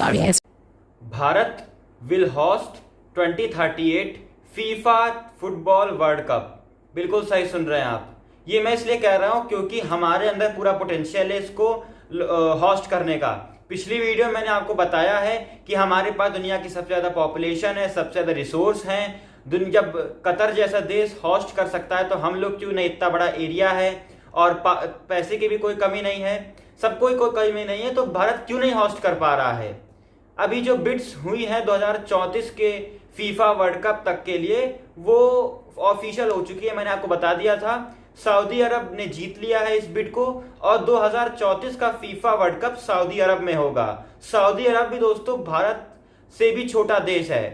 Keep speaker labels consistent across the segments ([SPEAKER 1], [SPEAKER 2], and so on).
[SPEAKER 1] Sorry, I
[SPEAKER 2] Bharat will host 2038 FIFA football world cup. बिल्कुल सही सुन रहे हैं आप। ये मैं इसलिए कह रहा हूँ क्योंकि हमारे अंदर पूरा पोटेंशियल है इसको होस्ट करने का। पिछली वीडियो में मैंने आपको बताया है कि हमारे पास दुनिया की सबसे ज़्यादा पॉपुलेशन है, सबसे ज़्यादा रिसोर्स हैं। जब कतर जैसा देश होस्ट कर सकता है तो हम लोग क्यों नहीं, इतना बड़ा एरिया है और पैसे की भी कोई कमी नहीं है, सबको कोई कमी नहीं है, तो भारत क्यों नहीं होस्ट कर पा रहा है। अभी जो बिड्स हुई हैं 2034 के फीफा वर्ल्ड कप तक के लिए वो ऑफिशियल हो चुकी है। मैंने आपको बता दिया था सऊदी अरब ने जीत लिया है इस बिड को और 2034 का फीफा वर्ल्ड कप सऊदी अरब में होगा। सऊदी अरब भी दोस्तों भारत से भी छोटा देश है।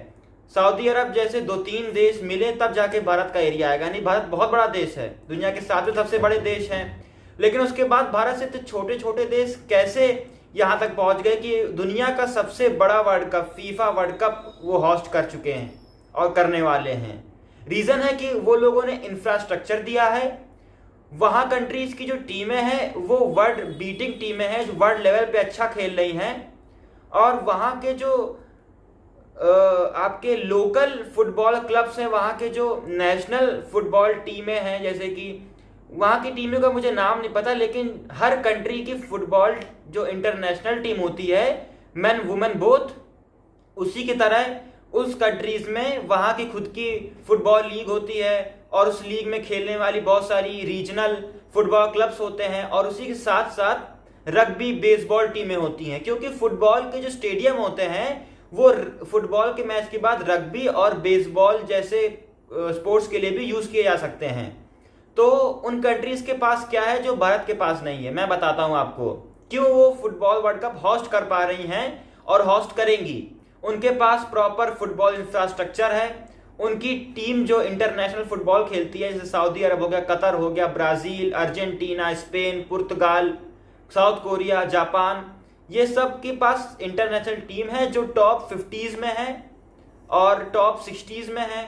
[SPEAKER 2] सऊदी अरब जैसे 2-3 देश मिले तब जाके भारत का एरिया आएगा। नहीं, भारत बहुत बड़ा देश है, दुनिया के 7वें सबसे बड़े देश हैं, लेकिन उसके बाद भारत से तो छोटे छोटे देश कैसे यहाँ तक पहुँच गए कि दुनिया का सबसे बड़ा world cup, FIFA world cup वो होस्ट कर चुके हैं और करने वाले हैं। रीज़न है कि वो लोगों ने इंफ्रास्ट्रक्चर दिया है। वहाँ कंट्रीज़ की जो टीमें हैं वो वर्ल्ड बीटिंग टीमें हैं, जो वर्ल्ड लेवल पे अच्छा खेल रही हैं। और वहाँ के जो आपके लोकल फुटबॉल क्लब्स हैं, वहाँ के जो नेशनल फुटबॉल टीमें हैं, जैसे कि वहाँ की टीमों का मुझे नाम नहीं पता, लेकिन हर कंट्री की फुटबॉल जो इंटरनेशनल टीम होती है, मेन वुमेन बोथ, उसी की तरह उस कंट्रीज में वहाँ की खुद की फुटबॉल लीग होती है और उस लीग में खेलने वाली बहुत सारी रीजनल फुटबॉल क्लब्स होते हैं और उसी के साथ साथ रग्बी बेसबॉल टीमें होती हैं। क्योंकि फुटबॉल के जो स्टेडियम होते हैं वो फुटबॉल के मैच के बाद रग्बी और बेसबॉल जैसे स्पोर्ट्स के लिए भी यूज़ किए जा सकते हैं। तो उन कंट्रीज के पास क्या है जो भारत के पास नहीं है, मैं बताता हूं आपको क्यों वो फुटबॉल वर्ल्ड कप होस्ट कर पा रही हैं और होस्ट करेंगी। उनके पास प्रॉपर फुटबॉल इंफ्रास्ट्रक्चर है। उनकी टीम जो इंटरनेशनल फुटबॉल खेलती है, जैसे सऊदी अरब हो गया, कतर हो गया, ब्राज़ील, अर्जेंटीना, स्पेन, पुर्तगाल, साउथ कोरिया, जापान, ये सब के पास इंटरनेशनल टीम है जो टॉप 50s में है और टॉप 60s में है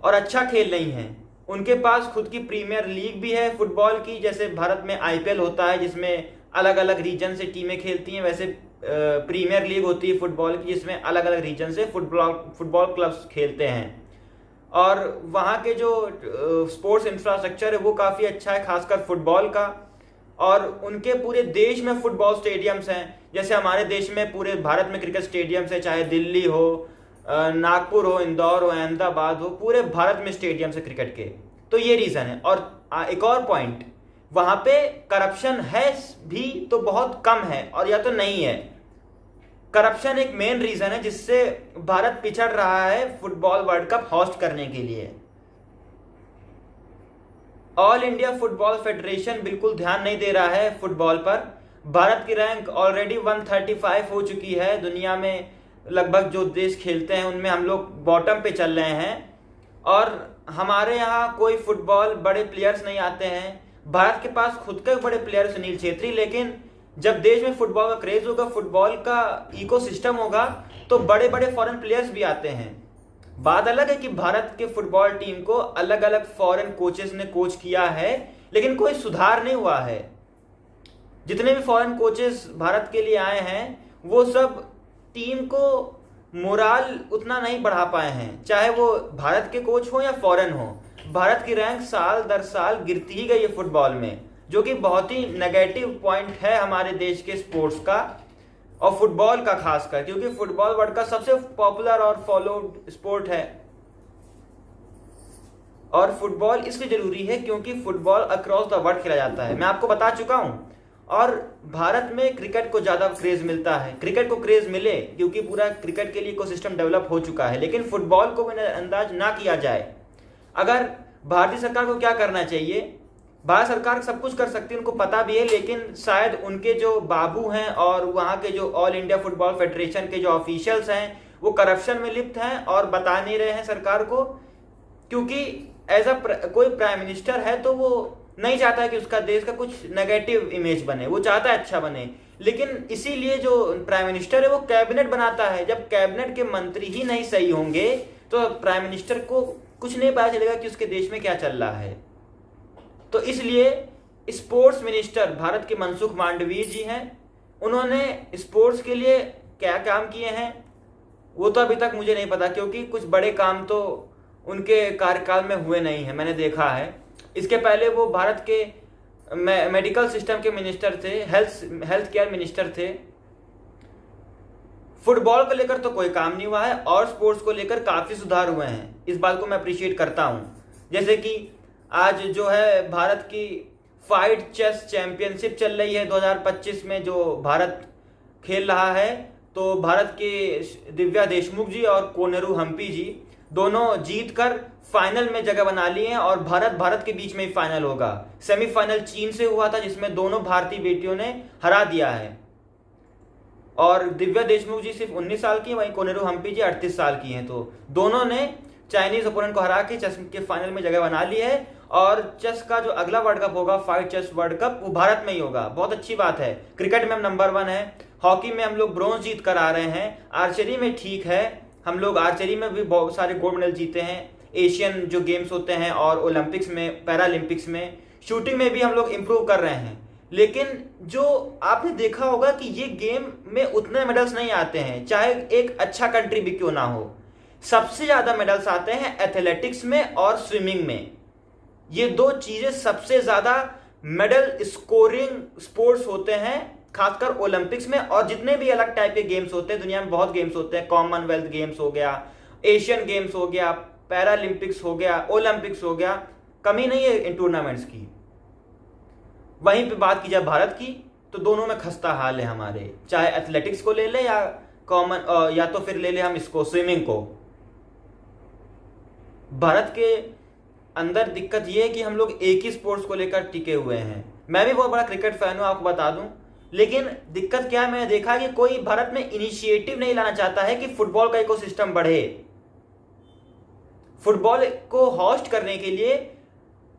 [SPEAKER 2] और अच्छा खेल रही हैं। उनके पास खुद की प्रीमियर लीग भी है फुटबॉल की, जैसे भारत में आईपीएल होता है जिसमें अलग अलग रीजन से टीमें खेलती हैं, वैसे प्रीमियर लीग होती है फुटबॉल की जिसमें अलग अलग रीजन से फुटबॉल क्लब्स खेलते हैं। और वहाँ के जो स्पोर्ट्स इंफ्रास्ट्रक्चर है वो काफ़ी अच्छा है, खासकर फुटबॉल का। और उनके पूरे देश में फुटबॉल स्टेडियम्स हैं, जैसे हमारे देश में पूरे भारत में क्रिकेट स्टेडियम्स है, चाहे दिल्ली हो, नागपुर हो, इंदौर हो, अहमदाबाद हो, पूरे भारत में स्टेडियम्स है क्रिकेट के। तो ये रीज़न है। और एक और पॉइंट, वहाँ पे करप्शन है भी तो बहुत कम है और या तो नहीं है। करप्शन एक मेन रीज़न है जिससे भारत पिछड़ रहा है फुटबॉल वर्ल्ड कप होस्ट करने के लिए। ऑल इंडिया फुटबॉल फेडरेशन बिल्कुल ध्यान नहीं दे रहा है फुटबॉल पर। भारत की रैंक ऑलरेडी 135 हो चुकी है। दुनिया में लगभग जो देश खेलते हैं उनमें हम लोग बॉटम पे चल रहे हैं और हमारे यहाँ कोई फुटबॉल बड़े प्लेयर्स नहीं आते हैं। भारत के पास खुद के बड़े प्लेयर सुनील छेत्री, लेकिन जब देश में फुटबॉल का क्रेज होगा, फुटबॉल का इकोसिस्टम होगा, तो बड़े बड़े फॉरेन प्लेयर्स भी आते हैं। बात अलग है कि भारत के फुटबॉल टीम को अलग अलग फॉरेन कोचेस ने कोच किया है, लेकिन कोई सुधार नहीं हुआ है। जितने भी फॉरेन कोचेस भारत के लिए आए हैं वो सब टीम को मोराल उतना नहीं बढ़ा पाए हैं, चाहे वो भारत के कोच हो या फॉरेन हो। भारत की रैंक साल दर साल गिरती ही गई है फुटबॉल में, जो कि बहुत ही नेगेटिव पॉइंट है हमारे देश के स्पोर्ट्स का और फुटबॉल का खासकर, क्योंकि फुटबॉल वर्ल्ड का सबसे पॉपुलर और फॉलोड स्पोर्ट है। और फुटबॉल इसलिए जरूरी है क्योंकि फुटबॉल अक्रॉस द वर्ल्ड खेला जाता है, मैं आपको बता चुका हूं। और भारत में क्रिकेट को ज़्यादा क्रेज मिलता है। क्रिकेट को क्रेज मिले क्योंकि पूरा क्रिकेट के लिए इकोसिस्टम डेवलप हो चुका है, लेकिन फुटबॉल को भी अंदाज ना किया जाए। अगर भारतीय सरकार को क्या करना चाहिए, भारत सरकार सब कुछ कर सकती है, उनको पता भी है, लेकिन शायद उनके जो बाबू हैं और वहाँ के जो ऑल इंडिया फुटबॉल फेडरेशन के जो ऑफिशियल्स हैं वो करप्शन में लिप्त हैं और बता नहीं रहे हैं सरकार को। क्योंकि एज अ कोई प्राइम मिनिस्टर है तो वो नहीं चाहता है कि उसका देश का कुछ नेगेटिव इमेज बने, वो चाहता है अच्छा बने। लेकिन इसीलिए जो प्राइम मिनिस्टर है वो कैबिनेट बनाता है। जब कैबिनेट के मंत्री ही नहीं सही होंगे तो प्राइम मिनिस्टर को कुछ नहीं पता चलेगा कि उसके देश में क्या चल रहा है। तो इसलिए स्पोर्ट्स मिनिस्टर भारत के मनसुख मांडवीय जी हैं, उन्होंने स्पोर्ट्स के लिए क्या काम किए हैं वो तो अभी तक मुझे नहीं पता, क्योंकि कुछ बड़े काम तो उनके कार्यकाल में हुए नहीं है, मैंने देखा है। इसके पहले वो भारत के मेडिकल सिस्टम के मिनिस्टर थे, हेल्थ केयर मिनिस्टर थे। फुटबॉल को लेकर तो कोई काम नहीं हुआ है, और स्पोर्ट्स को लेकर काफ़ी सुधार हुए हैं, इस बात को मैं अप्रिशिएट करता हूँ। जैसे कि आज जो है भारत की फाइट चेस चैंपियनशिप चल रही है 2025 में, जो भारत खेल रहा है, तो भारत के दिव्या देशमुख जी और कोनेरू हम्पी जी दोनों जीतकर फाइनल में जगह बना लिए हैं, और भारत के बीच में ही फाइनल होगा। सेमीफाइनल चीन से हुआ था जिसमें दोनों भारतीय बेटियों ने हरा दिया है, और दिव्या देशमुख जी सिर्फ 19 साल की हैं, वहीं कोनेरू हम्पी जी 38 साल की हैं। तो दोनों ने चाइनीज ओपोनेंट को हरा के चेस के फाइनल में जगह बना ली है, और चेस का जो अगला वर्ल्ड कप होगा, फाइट चेस वर्ल्ड कप, वो भारत में ही होगा। बहुत अच्छी बात है। क्रिकेट में हम नंबर 1 है, हॉकी में हम लोग ब्रॉन्ज जीत कर आ रहे हैं, आर्चरी में ठीक है, हम लोग आर्चरी में भी बहुत सारे गोल्ड मेडल जीते हैं, एशियन जो गेम्स होते हैं और ओलंपिक्स में, पैरालंपिक्स में, शूटिंग में भी हम लोग इम्प्रूव कर रहे हैं। लेकिन जो आपने देखा होगा कि ये गेम में उतने मेडल्स नहीं आते हैं, चाहे एक अच्छा कंट्री भी क्यों ना हो। सबसे ज़्यादा मेडल्स आते हैं एथलेटिक्स में और स्विमिंग में। ये दो चीज़ें सबसे ज़्यादा मेडल स्कोरिंग स्पोर्ट्स होते हैं, खासकर ओलंपिक्स में। और जितने भी अलग टाइप के गेम्स होते हैं, दुनिया में बहुत गेम्स होते हैं, कॉमनवेल्थ गेम्स हो गया, एशियन गेम्स हो गया, पैरालंपिक्स हो गया, ओलंपिक्स हो गया, कमी नहीं है इन टूर्नामेंट्स की। वहीं पे बात की जाए भारत की, तो दोनों में खस्ता हाल है हमारे, चाहे एथलेटिक्स को ले ले या या तो फिर ले ले हम इसको स्विमिंग को। भारत के अंदर दिक्कत ये है कि हम लोग एक ही स्पोर्ट्स को लेकर टिके हुए हैं। मैं भी बहुत बड़ा क्रिकेट फैन हूं, आपको बता दूं, लेकिन दिक्कत क्या है, मैंने देखा कि कोई भारत में इनिशिएटिव नहीं लाना चाहता है कि फुटबॉल का इकोसिस्टम बढ़े। फुटबॉल को होस्ट करने के लिए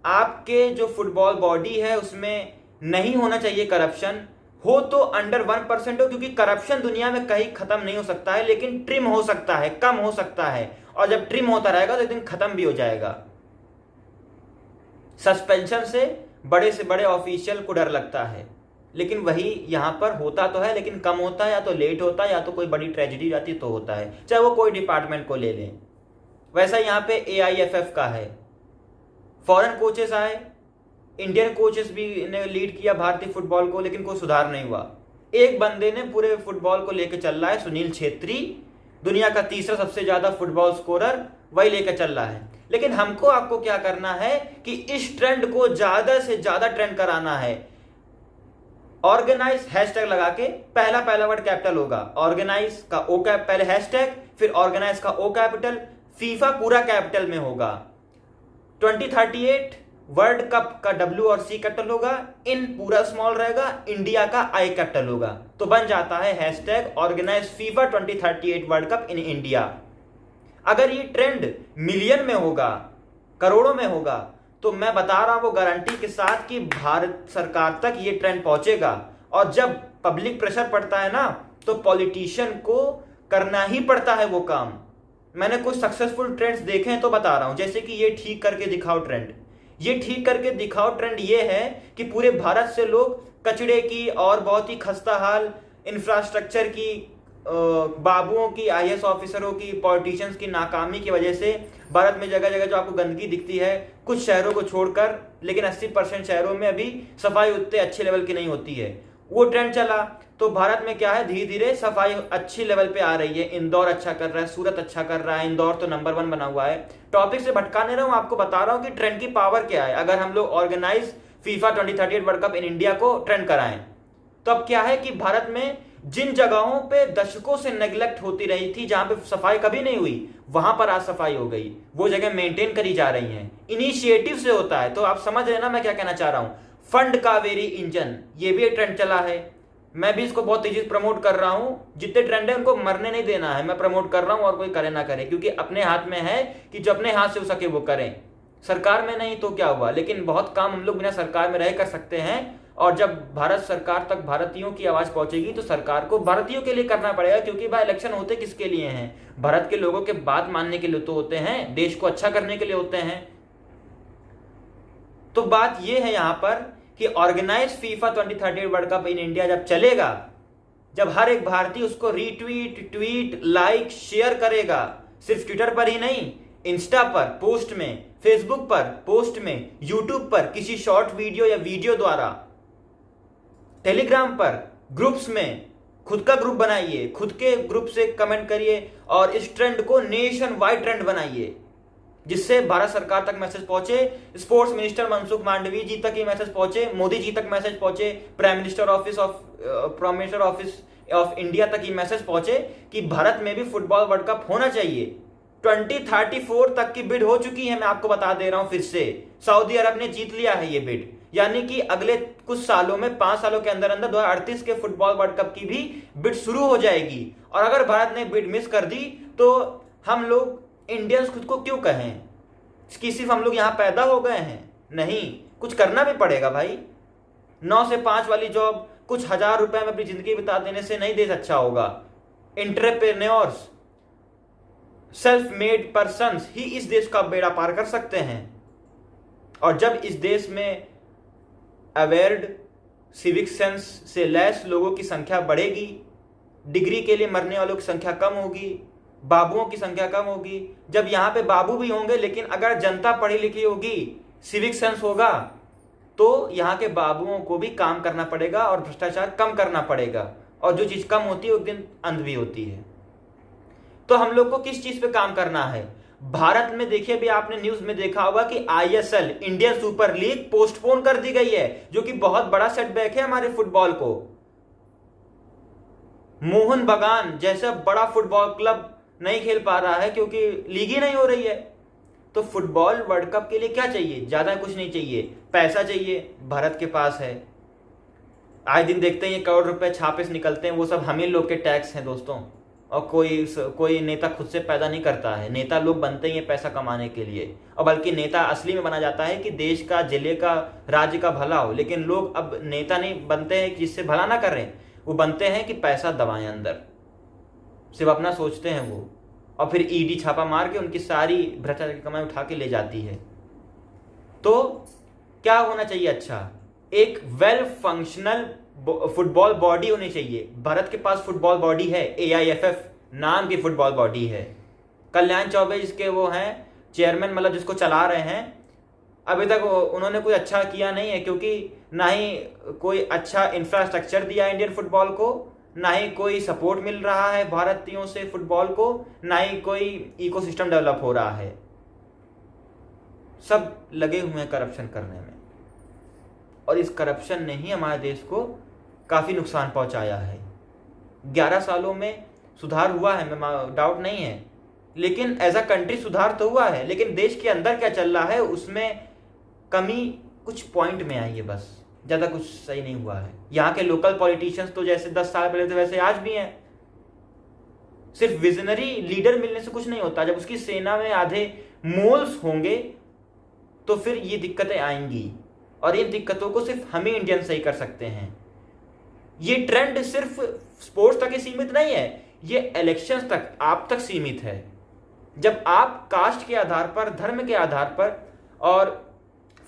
[SPEAKER 2] आपके जो फुटबॉल बॉडी है उसमें नहीं होना चाहिए करप्शन, हो तो अंडर 1% हो, क्योंकि करप्शन दुनिया में कहीं खत्म नहीं हो सकता है, लेकिन ट्रिम हो सकता है, कम हो सकता है, और जब ट्रिम होता रहेगा तो एक दिन खत्म भी हो जाएगा। सस्पेंशन से बड़े ऑफिशियल को डर लगता है, लेकिन वही यहां पर होता तो है, लेकिन कम होता है, या तो लेट होता है, या तो कोई बड़ी ट्रेजेडी जाती तो होता है, चाहे वो कोई डिपार्टमेंट को ले लें। वैसा यहाँ पे AIFF का है, फॉरेन कोचेस आए, इंडियन कोचेस भी ने लीड किया भारतीय फुटबॉल को, लेकिन कोई सुधार नहीं हुआ। एक बंदे ने पूरे फुटबॉल को लेकर चल रहा है, सुनील छेत्री, दुनिया का तीसरा सबसे ज्यादा फुटबॉल स्कोरर, वही लेकर चल रहा है। लेकिन हमको आपको क्या करना है कि इस ट्रेंड को ज्यादा से ज्यादा ट्रेंड कराना है। ऑर्गेनाइज हैशटैग लगा के, पहला वर्ड कैपिटल होगा, ऑर्गेनाइज का O कैप पहले हैशटैग, फिर ऑर्गेनाइज का O कैपिटल, फीफा पूरा कैपिटल में होगा। 2038 वर्ल्ड कप का W और C कैपिटल होगा, इन पूरा स्मॉल रहेगा, इंडिया का I कैपिटल होगा, तो बन जाता है hashtag organise FIFA 2038 world cup in India. अगर ये ट्रेंड मिलियन में होगा, करोड़ों में होगा, तो मैं बता रहा हूं वो गारंटी के साथ कि भारत सरकार तक ये ट्रेंड पहुंचेगा। और जब पब्लिक प्रेशर पड़ता है ना, तो पॉलिटिशियन को करना ही पड़ता है वो काम। मैंने कुछ सक्सेसफुल ट्रेंड्स देखे हैं तो बता रहा हूं, जैसे कि ये ठीक करके दिखाओ ट्रेंड। ये ठीक करके दिखाओ ट्रेंड ये है कि पूरे भारत से लोग कचड़े की और बहुत ही खस्ता हाल इंफ्रास्ट्रक्चर की, बाबुओं की, IAS ऑफिसरों की, पॉलिटिशियंस की नाकामी की वजह से भारत में जगह जगह जो आपको गंदगी दिखती है, कुछ शहरों को छोड़कर, लेकिन 80% शहरों में अभी सफाई उतने अच्छे लेवल की नहीं होती है, वो ट्रेंड चला। तो भारत में क्या है, धीरे धीरे सफाई अच्छी लेवल पे आ रही है। इंदौर अच्छा कर रहा है, सूरत अच्छा कर रहा है, इंदौर तो नंबर 1 बना हुआ है। टॉपिक से भटका नहीं रहा हूं, आपको बता रहा हूं कि ट्रेंड की पावर क्या है। अगर हम लोग organise FIFA 2038 world cup in India को ट्रेंड कराएं, तो अब क्या है कि भारत में जिन जगहों पे दशकों से नेग्लेक्ट होती रही थी, जहां पे सफाई कभी नहीं हुई, वहां पर आज सफाई हो गई, वो जगह मेंटेन करी जा रही हैं, इनिशिएटिव से होता है। तो आप समझ रहे ना मैं क्या कहना चाह रहा हूं। फंड कावेरी इंजन, ये भी एक ट्रेंड चला है, मैं भी इसको बहुत तेजी से प्रमोट कर रहा हूं। जितने ट्रेंड है उनको मरने नहीं देना है, मैं प्रमोट कर रहा हूं, और कोई करे ना करे, क्योंकि अपने हाथ में है कि जो अपने हाथ से हो सके वो करें। सरकार में नहीं तो क्या हुआ, लेकिन बहुत काम हम लोग बिना सरकार में रह कर सकते हैं। और जब भारत सरकार तक भारतीयों की आवाज पहुंचेगी, तो सरकार को भारतीयों के लिए करना पड़ेगा, क्योंकि भाई इलेक्शन होते किसके लिए हैं, भारत के लोगों के बात मानने के लिए तो होते हैं, देश को अच्छा करने के लिए होते हैं। तो बात यह है यहां पर कि organise FIFA 2038 world cup in India जब चलेगा, जब हर एक भारतीय उसको रीट्वीट, ट्वीट, लाइक, शेयर करेगा, सिर्फ ट्विटर पर ही नहीं, इंस्टा पर पोस्ट में, फेसबुक पर पोस्ट में, यूट्यूब पर किसी शॉर्ट वीडियो या वीडियो द्वारा, टेलीग्राम पर ग्रुप्स में, खुद का ग्रुप बनाइए, खुद के ग्रुप से कमेंट करिए और इस ट्रेंड को नेशन वाइड ट्रेंड बनाइए, जिससे भारत सरकार तक मैसेज पहुंचे, स्पोर्ट्स मिनिस्टर मनसुख मांडवी जी तक ये मैसेज पहुंचे, मोदी जी तक मैसेज पहुंचे, prime minister office of India तक ये मैसेज पहुंचे कि भारत में भी फुटबॉल वर्ल्ड कप होना चाहिए। 2034 तक की बिड हो चुकी है, मैं आपको बता दे रहा हूं फिर से। सऊदी अरब ने जीत लिया है ये बिड, यानी कि अगले कुछ सालों में, 5 सालों के अंदर अंदर 2038 के फुटबॉल वर्ल्ड कप की भी बिड शुरू हो जाएगी। और अगर भारत ने बिड मिस कर दी तो हम लोग इंडियंस खुद को क्यों कहें कि सिर्फ हम लोग यहां पैदा हो गए हैं? नहीं, कुछ करना भी पड़ेगा भाई। 9 से 5 वाली जॉब कुछ हजार रुपए में अपनी जिंदगी बिता देने से नहीं देश अच्छा होगा। एंटरप्रेन्योर्स, सेल्फ मेड पर्सन्स ही इस देश का बेड़ा पार कर सकते हैं। और जब इस देश में अवेयर्ड, सिविक सेंस से लैस लोगों की संख्या बढ़ेगी, डिग्री के लिए मरने वालों की संख्या कम होगी, बाबुओं की संख्या कम होगी। जब यहाँ पे बाबू भी होंगे, लेकिन अगर जनता पढ़ी लिखी होगी, सिविक सेंस होगा, तो यहाँ के बाबुओं को भी काम करना पड़ेगा और भ्रष्टाचार कम करना पड़ेगा। और जो चीज कम होती है एक दिन अंध भी होती है। तो हम लोग को किस चीज पे काम करना है? भारत में देखिए, भी आपने न्यूज में देखा होगा कि ISL, Indian super league, postpone कर दी गई है, जो कि बहुत बड़ा सेटबैक है हमारे फुटबॉल को। मोहन बगान जैसा बड़ा फुटबॉल क्लब नहीं खेल पा रहा है क्योंकि लीग ही नहीं हो रही है। तो फुटबॉल वर्ल्ड कप के लिए क्या चाहिए? ज्यादा कुछ नहीं चाहिए, पैसा चाहिए, भारत के पास है। आए दिन देखते हैं ये करोड़ रुपए छापे से निकलते हैं, वो सब हम ही लोग के टैक्स हैं दोस्तों। और कोई नेता खुद से पैदा नहीं करता है, नेता लोग बनते ही हैं पैसा कमाने के लिए। और बल्कि नेता असली में बना जाता है कि देश का, जिले का, राज्य का भला हो। लेकिन लोग अब नेता नहीं बनते हैं जिससे भला ना करें, वो बनते हैं कि पैसा दबाएं अंदर, सिर्फ अपना सोचते हैं वो। और फिर ईडी छापा मार के उनकी सारी भ्रष्टाचार की कमाई उठा के ले जाती है। तो क्या होना चाहिए? अच्छा, एक वेल फंक्शनल फुटबॉल बॉडी होनी चाहिए। भारत के पास फुटबॉल बॉडी है, AIFF नाम की फुटबॉल बॉडी है। कल्याण चौबे जिसके वो हैं चेयरमैन, मतलब जिसको चला रहे हैं, अभी तक उन्होंने कोई अच्छा किया नहीं है, क्योंकि ना ही कोई अच्छा इंफ्रास्ट्रक्चर दिया इंडियन फुटबॉल को, ना ही कोई सपोर्ट मिल रहा है भारतीयों से फुटबॉल को, ना ही कोई इकोसिस्टम डेवलप हो रहा है। सब लगे हुए हैं करप्शन करने में, और इस करप्शन ने ही हमारे देश को काफी नुकसान पहुंचाया है। 11 सालों में सुधार हुआ है, मैं डाउट नहीं है, लेकिन एज अ कंट्री सुधार तो हुआ है, लेकिन देश के अंदर क्या चल रहा है उसमें कमी कुछ पॉइंट में आई है, बस ज्यादा कुछ सही नहीं हुआ है। यहाँ के लोकल पॉलिटिशियंस तो जैसे 10 साल पहले थे वैसे आज भी हैं। सिर्फ विजनरी लीडर मिलने से कुछ नहीं होता, जब उसकी सेना में आधे मोल्स होंगे तो फिर ये दिक्कतें आएंगी, और इन दिक्कतों को सिर्फ हम ही इंडियन सही कर सकते हैं। ये ट्रेंड सिर्फ स्पोर्ट्स तक ही सीमित नहीं है, ये इलेक्शंस तक, आप तक सीमित है। जब आप कास्ट के आधार पर, धर्म के आधार पर और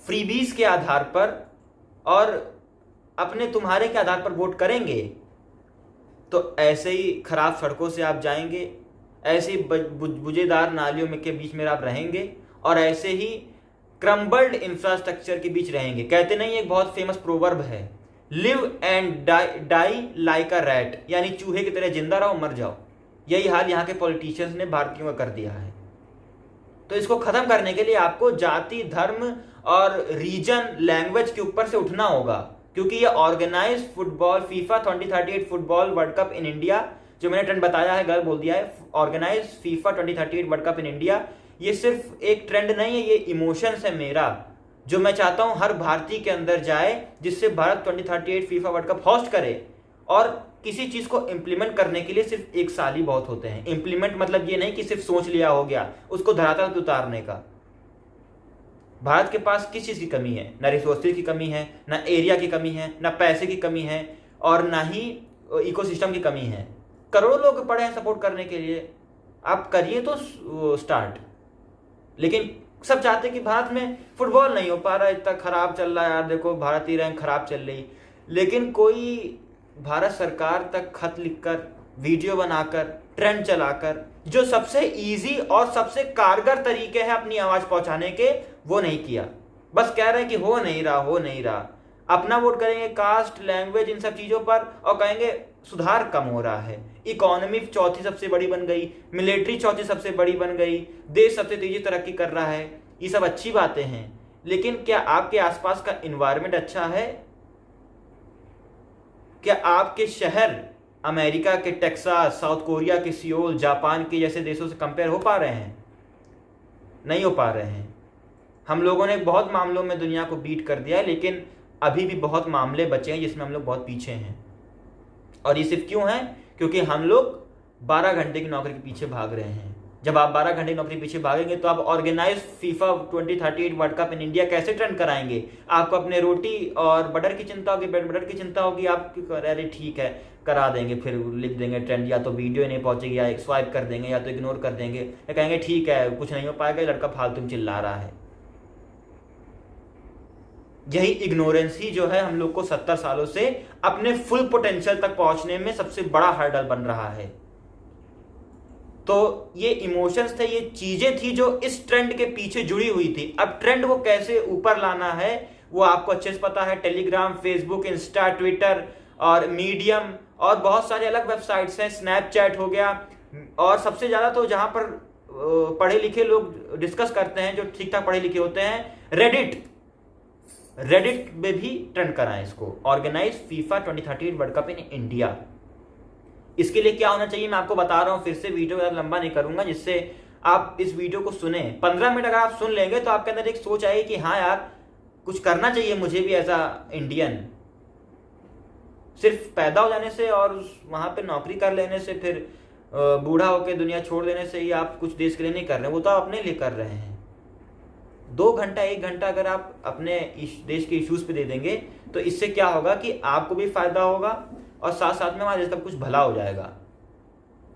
[SPEAKER 2] फ्रीबीज के आधार पर और अपने तुम्हारे के आधार पर वोट करेंगे, तो ऐसे ही खराब सड़कों से आप जाएंगे, ऐसे ही बुझेदार नालियों में के बीच में आप रहेंगे, और ऐसे ही क्रम्बल्ड इंफ्रास्ट्रक्चर के बीच रहेंगे। कहते नहीं, एक बहुत फेमस प्रोवर्ब है, live and die like a rat, यानी चूहे की तरह जिंदा रहो मर जाओ। यही हाल यहाँ के पॉलिटिशियंस ने भारतीयों का कर दिया है। तो इसको खत्म करने के लिए आपको जाति, धर्म और रीजन, लैंग्वेज के ऊपर से उठना होगा, क्योंकि ये organise football FIFA 2038 football world cup in India, जो मैंने ट्रेंड बताया है गलत बोल दिया है, organise FIFA 2038 world cup in India, ये सिर्फ एक ट्रेंड नहीं है, ये इमोशंस है मेरा, जो मैं चाहता हूं हर भारतीय के अंदर जाए, जिससे Bharat 2038 FIFA world cup host करे। और किसी चीज को इंप्लीमेंट करने के लिए सिर्फ 1 साल ही बहुत होते हैं। इंप्लीमेंट मतलब ये नहीं कि सिर्फ सोच लिया हो गया, उसको धरातल पे उतारने का। भारत के पास किस चीज की कमी है? ना रिसोर्सेज की कमी है, ना एरिया की कमी है, ना पैसे की कमी है, और ना ही इकोसिस्टम की कमी है। करोड़ों लोग पड़े हैं सपोर्ट करने के लिए, आप करिए तो स्टार्ट। लेकिन सब चाहते कि भारत में फुटबॉल नहीं हो पा रहा, इतना खराब चल रहा है यार, देखो भारतीय रैंक खराब चल रही, लेकिन कोई भारत सरकार तक खत लिखकर, वीडियो बनाकर, ट्रेंड चलाकर, जो सबसे इजी और सबसे कारगर तरीके हैं अपनी आवाज पहुंचाने के, वो नहीं किया। बस कह रहे हैं कि हो नहीं रहा, हो नहीं रहा। अपना वोट करेंगे कास्ट, लैंग्वेज, इन सब चीजों पर, और कहेंगे सुधार कम हो रहा है। इकोनॉमी चौथी सबसे बड़ी बन गई, मिलिट्री चौथी सबसे बड़ी बन गई, देश सबसे तेजी तरक्की कर रहा है। ये सब अच्छी बातें हैं, लेकिन क्या आपके आसपास का इन्वायरमेंट अच्छा है? क्या आपके शहर अमेरिका के टेक्सास, साउथ कोरिया के सियोल, जापान के जैसे देशों से कंपेयर हो पा रहे हैं? नहीं हो पा रहे हैं। हम लोगों ने बहुत मामलों में दुनिया को बीट कर दिया है, लेकिन अभी भी बहुत मामले बचे हैं जिसमें हम लोग बहुत पीछे हैं। और ये सिर्फ क्यों है? क्योंकि हम लोग 12 घंटे की नौकरी के पीछे भाग रहे हैं। जब आप 12 घंटे की नौकरी के पीछे भागेंगे तो आप organise FIFA 2038 world cup in India कैसे ट्रेंड कराएंगे? आपको अपने रोटी और बटर की चिंता होगी, ब्रेड बटर की चिंता होगी। आप अरे ठीक है करा देंगे, फिर लिख देंगे ट्रेंड, या तो वीडियो नहीं पहुंचेगी, या स्वाइप कर देंगे, या तो इग्नोर कर देंगे, या कहेंगे ठीक है कुछ नहीं हो पाएगा, लड़का फालतू में चिल्ला रहा है। यही इग्नोरेंस ही जो है हम लोग को 70 सालों से अपने फुल पोटेंशियल तक पहुंचने में सबसे बड़ा हर्डल बन रहा है। तो ये इमोशंस थे, ये चीजें थी जो इस ट्रेंड के पीछे जुड़ी हुई थी। अब ट्रेंड वो कैसे ऊपर लाना है वो आपको अच्छे से पता है। टेलीग्राम, फेसबुक, इंस्टा, ट्विटर और मीडियम और बहुत सारे अलग वेबसाइट्स हैं, स्नैपचैट हो गया, और सबसे ज्यादा तो जहां पर पढ़े लिखे लोग डिस्कस करते हैं, जो ठीक ठाक पढ़े लिखे होते हैं, रेडिट में भी ट्रेंड कराएं इसको, organise FIFA 2038 world cup in India. इसके लिए क्या होना चाहिए मैं आपको बता रहा हूं, फिर से वीडियो ज़्यादा लंबा नहीं करूंगा, जिससे आप इस वीडियो को सुने। 15 मिनट अगर आप सुन लेंगे तो आपके अंदर एक सोच आएगी कि हाँ यार कुछ करना चाहिए मुझे भी एज अ इंडियन। सिर्फ पैदा हो जाने से और वहां पे नौकरी कर लेने से, फिर बूढ़ा होकर दुनिया छोड़ देने से ही आप कुछ देश के लिए नहीं कर रहे हैं, वो तो आप अपने लिए कर रहे हैं। 2 घंटा 1 घंटा अगर आप अपने देश के इश्यूज पे दे देंगे तो इससे क्या होगा कि आपको भी फायदा होगा और साथ साथ में हमारे देश का कुछ भला हो जाएगा।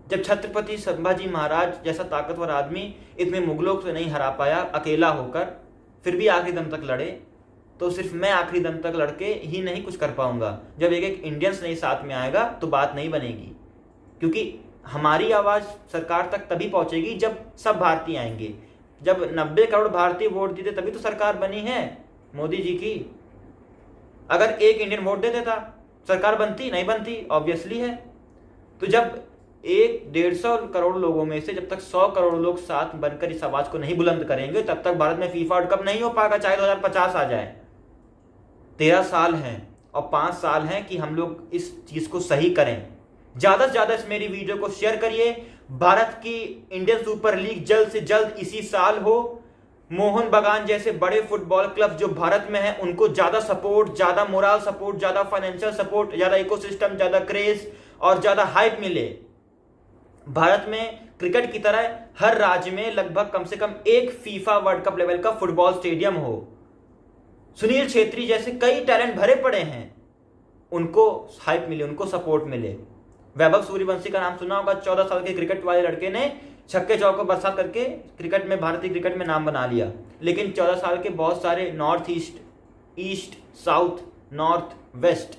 [SPEAKER 2] जब छत्रपति संभाजी महाराज जैसा ताकतवर आदमी इतने मुगलों से नहीं हरा पाया अकेला होकर, फिर भी आखिरी दम तक लड़े, तो सिर्फ मैं आखिरी दम तक लड़के ही नहीं कुछ कर पाऊंगा। जब एक एक इंडियंस नहीं साथ में आएगा तो बात नहीं बनेगी, क्योंकि हमारी आवाज सरकार तक तभी पहुंचेगी जब सब भारतीय आएंगे। जब 90 करोड़ भारतीय वोट देते तभी तो सरकार बनी है मोदी जी की। अगर एक इंडियन वोट दे देता सरकार बनती? नहीं बनती, ऑब्वियसली है। तो जब 150 करोड़ लोगों में से जब तक 100 करोड़ लोग साथ बनकर इस आवाज को नहीं बुलंद करेंगे तब तक भारत में फीफा वर्ल्ड कप नहीं हो पाएगा, चाहे 2050 आ जाए। 13 साल हैं और 5 साल हैं कि हम लोग इस चीज को सही करें। ज्यादा से ज्यादा इस मेरी वीडियो को शेयर करिए। भारत की इंडियन सुपर लीग जल्द से जल्द इसी साल हो। मोहन बगान जैसे बड़े फुटबॉल क्लब जो भारत में हैं उनको ज्यादा सपोर्ट, ज्यादा मोरल सपोर्ट, ज्यादा फाइनेंशियल सपोर्ट, ज्यादा इकोसिस्टम, ज्यादा क्रेज और ज्यादा हाइप मिले। भारत में क्रिकेट की तरह हर राज्य में लगभग कम से कम एक फीफा वर्ल्ड कप लेवल का फुटबॉल स्टेडियम हो। सुनील छेत्री जैसे कई टैलेंट भरे पड़े हैं, उनको हाइप मिले, उनको सपोर्ट मिले। वैभव सूर्यवंशी का नाम सुना होगा, 14 साल के क्रिकेट वाले लड़के ने छक्के चौके बरसात करके क्रिकेट में, भारतीय क्रिकेट में नाम बना लिया। लेकिन 14 साल के बहुत सारे north east, south, north, west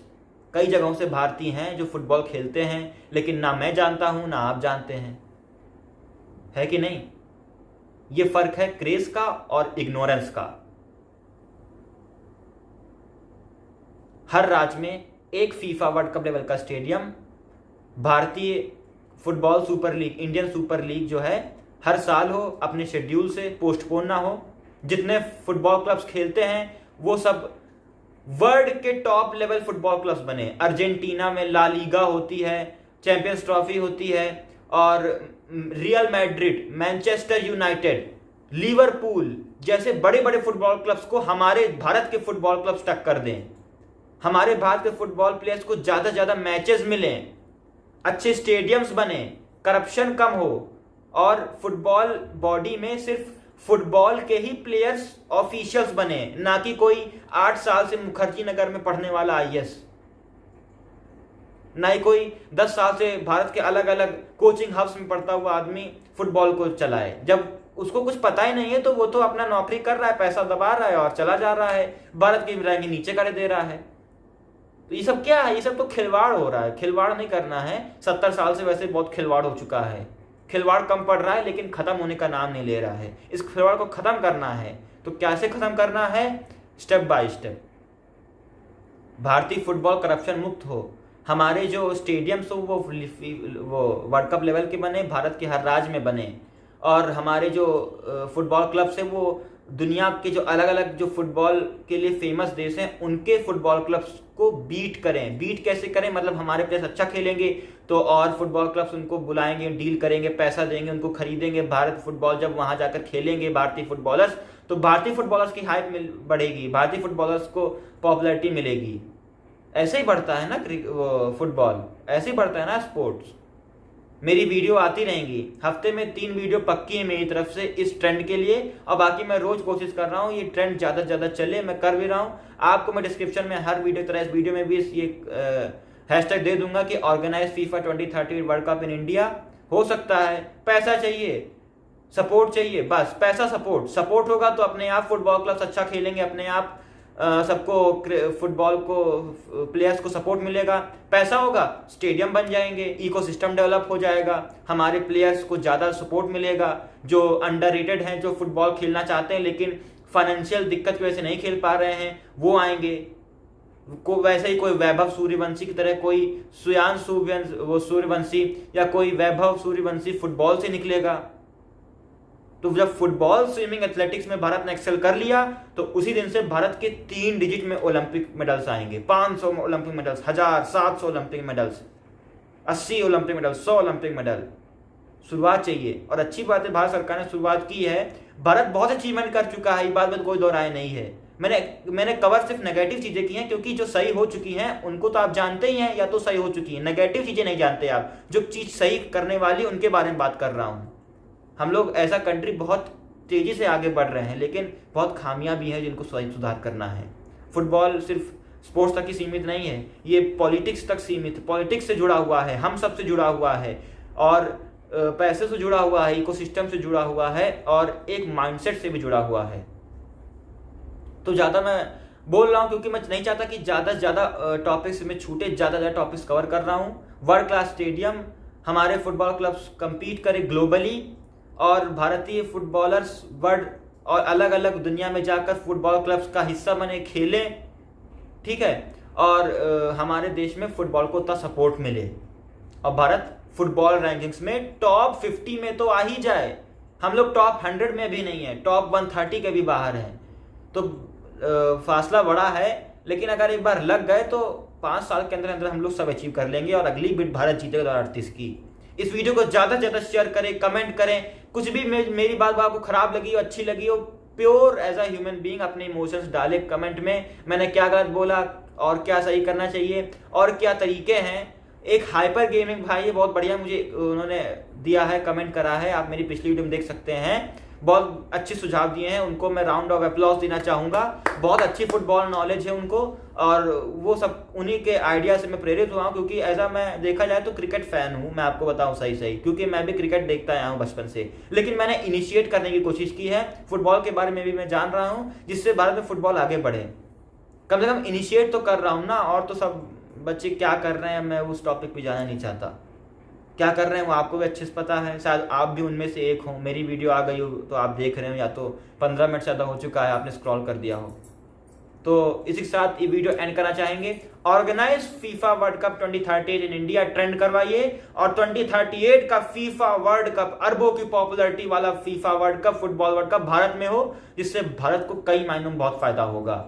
[SPEAKER 2] कई जगहों से भारतीय हैं जो फुटबॉल खेलते हैं, लेकिन ना मैं जानता हूं ना आप जानते हैं, है कि नहीं? ये फर्क है क्रेज का और इग्नोरेंस का। हर राज्य में एक फीफा वर्ल्ड कप लेवल का स्टेडियम, भारतीय football super league, Indian super league जो है हर साल हो, अपने शेड्यूल से पोस्टपोन ना हो। जितने फुटबॉल क्लब्स खेलते हैं वो सब वर्ल्ड के टॉप लेवल फुटबॉल क्लब्स बने। अर्जेंटीना में ला लीगा होती है, चैंपियंस ट्रॉफी होती है, और real Madrid, Manchester United, Liverpool जैसे बड़े बड़े फुटबॉल क्लब्स को हमारे भारत के फुटबॉल क्लब्स टक्कर दें। हमारे भारत के फुटबॉल प्लेयर्स को ज्यादा से ज्यादा मैचेस मिलें, अच्छे स्टेडियम्स बने, करप्शन कम हो, और फुटबॉल बॉडी में सिर्फ फुटबॉल के ही प्लेयर्स ऑफिशियल्स बने, ना कि कोई 8 साल से मुखर्जी नगर में पढ़ने वाला आईएएस, ना ही कोई 10 साल से भारत के अलग अलग कोचिंग हब्स में पढ़ता हुआ आदमी फुटबॉल को चलाए। जब उसको कुछ पता ही नहीं है तो वो तो अपना नौकरी कर रहा है, पैसा दबा रहा है और चला जा रहा है, भारत की रैंकिंग नीचे कर दे रहा है। तो ये सब क्या है? ये सब तो खिलवाड़ हो रहा है। खिलवाड़ नहीं करना है। 70 साल से वैसे बहुत खिलवाड़ हो चुका है। खिलवाड़ कम पड़ रहा है लेकिन खत्म होने का नाम नहीं ले रहा है। इस खिलवाड़ को खत्म करना है तो कैसे खत्म करना है? Step by step. भारतीय फुटबॉल करप्शन मुक्त हो। हमारे जो स्टेडियम्स हो वो वर्ल्ड कप लेवल के बने, भारत के हर राज्य में बने। और हमारे जो फुटबॉल क्लब्स हैं वो दुनिया के जो अलग अलग जो फुटबॉल के लिए फेमस देश हैं उनके फुटबॉल क्लब्स को बीट करें। बीट कैसे करें? मतलब हमारे प्लेयर्स अच्छा खेलेंगे तो और फुटबॉल क्लब्स उनको बुलाएंगे, डील करेंगे, पैसा देंगे, उनको खरीदेंगे। भारत फुटबॉल जब वहां जाकर खेलेंगे भारतीय फुटबॉलर्स, तो भारतीय फुटबॉलर्स की हाइप बढ़ेगी, भारतीय फुटबॉलर्स को पॉपुलैरिटी मिलेगी। ऐसे ही बढ़ता है ना फुटबॉल, ऐसे ही बढ़ता है ना स्पोर्ट्स। मेरी वीडियो आती रहेंगी, हफ्ते में 3 वीडियो पक्की है मेरी तरफ से इस ट्रेंड के लिए। और बाकी मैं रोज कोशिश कर रहा हूँ ये ट्रेंड ज़्यादा से ज़्यादा चले, मैं कर भी रहा हूँ। आपको मैं डिस्क्रिप्शन में हर वीडियो तरह इस वीडियो में भी ये हैशटैग दे दूंगा कि organise FIFA 2030 world cup in India. हो सकता है, पैसा चाहिए, सपोर्ट चाहिए, बस पैसा, सपोर्ट होगा तो अपने आप फुटबॉल क्लब्स अच्छा खेलेंगे, अपने आप सबको फुटबॉल को प्लेयर्स को सपोर्ट मिलेगा। पैसा होगा, स्टेडियम बन जाएंगे, इकोसिस्टम डेवलप हो जाएगा, हमारे प्लेयर्स को ज़्यादा सपोर्ट मिलेगा। जो अंडररेटेड हैं, जो फुटबॉल खेलना चाहते हैं लेकिन फाइनेंशियल दिक्कत की वजह से नहीं खेल पा रहे हैं, वो आएंगे। वैसे ही कोई वैभव सूर्यवंशी की तरह कोई सूर्यवंशी या कोई वैभव सूर्यवंशी फुटबॉल से निकलेगा। तो जब फुटबॉल, स्विमिंग, एथलेटिक्स में भारत ने एक्सेल कर लिया तो उसी दिन से भारत के 3 डिजिट में ओलंपिक मेडल्स आएंगे। 500 Olympic medals, 1700 Olympic medals, 80 Olympic medal, 100 Olympic medal. शुरुआत चाहिए और अच्छी बात है भारत सरकार ने शुरुआत की है। भारत बहुत अचीवमेंट कर चुका है, इस बात में कोई दो राय नहीं है। मैंने कवर सिर्फ नेगेटिव चीजें की हैं क्योंकि जो सही हो चुकी हैं उनको तो आप जानते ही हैं, या तो सही हो चुकी हैं। नेगेटिव चीजें नहीं जानते आप, जो चीज सही करने वाली उनके बारे में बात कर रहा हूं। हम लोग ऐसा कंट्री बहुत तेजी से आगे बढ़ रहे हैं लेकिन बहुत खामियां भी हैं जिनको सुधार करना है। फुटबॉल सिर्फ स्पोर्ट्स तक ही सीमित नहीं है, ये पॉलिटिक्स तक सीमित, पॉलिटिक्स से जुड़ा हुआ है, हम सब से जुड़ा हुआ है, और पैसे से जुड़ा हुआ है, इकोसिस्टम से जुड़ा हुआ है, और एक माइंडसेट से भी जुड़ा हुआ है। तो ज़्यादा मैं बोल रहा हूँ क्योंकि मैं नहीं चाहता कि ज़्यादा से ज़्यादा टॉपिक्स में छूटे, ज़्यादा टॉपिक्स कवर कर रहा हूँ। वर्ल्ड क्लास स्टेडियम, हमारे फुटबॉल क्लब्स compete करें ग्लोबली, और भारतीय फुटबॉलर्स वर्ल्ड और अलग अलग दुनिया में जाकर फुटबॉल क्लब्स का हिस्सा बने, खेलें, ठीक है। और हमारे देश में फुटबॉल को उतना सपोर्ट मिले और भारत फुटबॉल रैंकिंग्स में टॉप 50 में तो आ ही जाए। हम लोग टॉप 100 में भी नहीं है, टॉप 130 के भी बाहर हैं। तो फासला बड़ा है, लेकिन अगर एक बार लग गए तो 5 साल के अंदर अंदर हम लोग सब अचीव कर लेंगे और अगली बिट भारत जीतेगा 2038 की। इस वीडियो को ज़्यादा से ज़्यादा शेयर करें, कमेंट करें। कुछ भी मेरी बात आपको खराब लगी हो, अच्छी लगी हो, pure as a human being अपने इमोशंस डाले कमेंट में। मैंने क्या गलत बोला और क्या सही करना चाहिए और क्या तरीके हैं। एक हाइपर गेमिंग भाई है, बहुत बढ़िया, मुझे उन्होंने दिया है, कमेंट करा है, आप मेरी पिछली वीडियो में देख सकते हैं। बहुत अच्छे सुझाव दिए हैं, उनको मैं राउंड ऑफ अप्लॉज देना चाहूँगा। बहुत अच्छी फुटबॉल नॉलेज है उनको, और वो सब उन्हीं के आइडिया से मैं प्रेरित हुआ हूँ। क्योंकि ऐसा मैं देखा जाए तो क्रिकेट फैन हूँ, मैं आपको बताऊँ सही, क्योंकि मैं भी क्रिकेट देखता आया हूँ बचपन से। लेकिन मैंने इनिशिएट करने की कोशिश की है, फुटबॉल के बारे में भी मैं जान रहा हूँ, जिससे भारत में फुटबॉल आगे बढ़े। कम से कम इनिशिएट तो कर रहा हूँ ना, और तो सब बच्चे क्या कर रहे हैं मैं उस टॉपिक पे जाना नहीं चाहता। क्या कर रहे हैं वो आपको भी अच्छे से पता है, शायद आप भी उनमें से एक हो। मेरी वीडियो आ गई हो तो आप देख रहे हो, या तो 15 मिनट ज़्यादा हो चुका है, आपने स्क्रॉल कर दिया हो। तो इसी के साथ ये वीडियो एंड करना चाहेंगे। Organise FIFA world cup 2038 in India trend करवाइए, और 2038 का फीफा वर्ल्ड कप, अरबों की पॉपुलैरिटी वाला FIFA world cup, football world cup Bharat में हो, जिससे भारत को कई मायनों में बहुत फायदा होगा।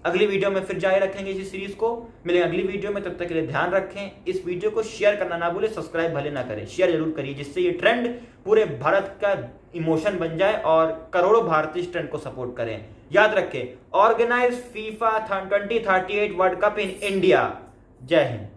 [SPEAKER 2] अगली वीडियो में फिर जारी रखेंगे इसी सीरीज को, मिलेंगे अगली वीडियो में। तब तक के लिए ध्यान रखें, इस वीडियो को शेयर करना ना भूले, सब्सक्राइब भले ना करें, शेयर जरूर करिए, जिससे ये ट्रेंड पूरे भारत का इमोशन बन जाए और करोड़ों भारतीय इस ट्रेंड को सपोर्ट करें। याद रखें, organise FIFA 2038 world cup in India. जय हिंद।